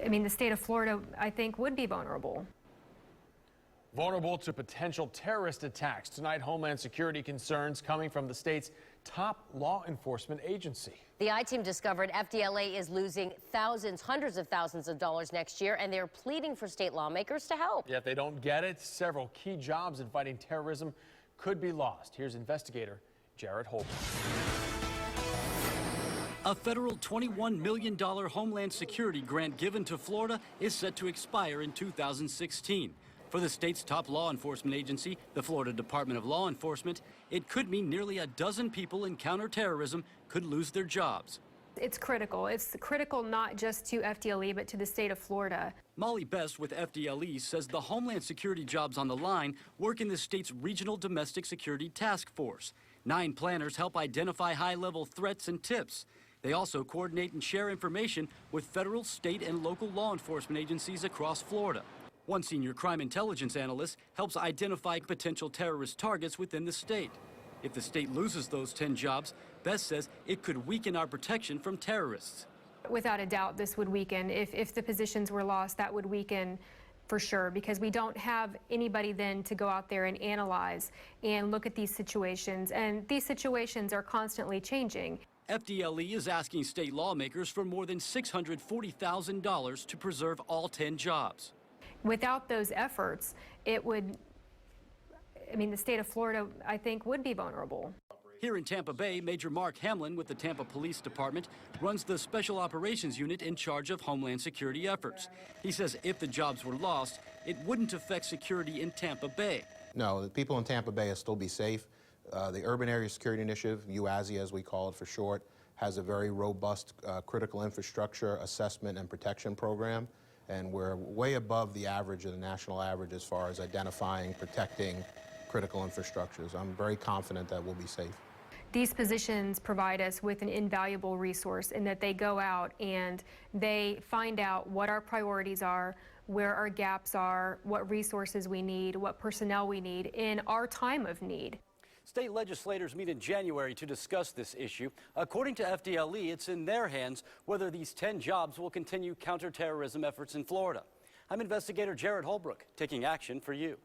I mean, the state of Florida, I think, would be vulnerable. Vulnerable to potential terrorist attacks. Tonight, Homeland Security concerns coming from the state's top law enforcement agency. The I-team discovered FDLE is losing thousands, hundreds of thousands of dollars next year, and they're pleading for state lawmakers to help. Yet they don't get it. Several key jobs in fighting terrorism could be lost. Here's investigator Jared Holbrook. A federal $21 million Homeland Security grant given to Florida is set to expire in 2016. For the state's top law enforcement agency, the Florida Department of Law Enforcement, it could mean nearly a dozen people in counterterrorism could lose their jobs. It's critical. It's critical not just to FDLE, but to the state of Florida. Molly Best with FDLE says the Homeland Security jobs on the line work in the state's Regional Domestic Security Task Force. 9 planners help identify high-level threats and tips. They also coordinate and share information with federal, state, and local law enforcement agencies across Florida. One senior crime intelligence analyst helps identify potential terrorist targets within the state. If the state loses those 10 jobs, Best says it could weaken our protection from terrorists. Without a doubt, this would weaken. If the positions were lost, that would weaken for sure, because we don't have anybody then to go out there and analyze and look at these situations. And these situations are constantly changing. FDLE is asking state lawmakers for more than $640,000 to preserve all 10 jobs. Without those efforts, it would, I mean, the state of Florida, I think, would be vulnerable. Here in Tampa Bay, Major Mark Hamlin with the Tampa Police Department runs the Special Operations Unit in charge of Homeland Security efforts. He says if the jobs were lost, it wouldn't affect security in Tampa Bay. No, the people in Tampa Bay will still be safe. The Urban Area Security Initiative, UASI as we call it for short, has a very robust critical infrastructure assessment and protection program. And we're way above the average of the national average as far as identifying, protecting critical infrastructures. I'm very confident that we'll be safe. These positions provide us with an invaluable resource in that they go out and they find out what our priorities are, where our gaps are, what resources we need, what personnel we need in our time of need. State legislators meet in January to discuss this issue. According to FDLE, it's in their hands whether these 10 jobs will continue counterterrorism efforts in Florida. I'm investigator Jared Holbrook, taking action for you.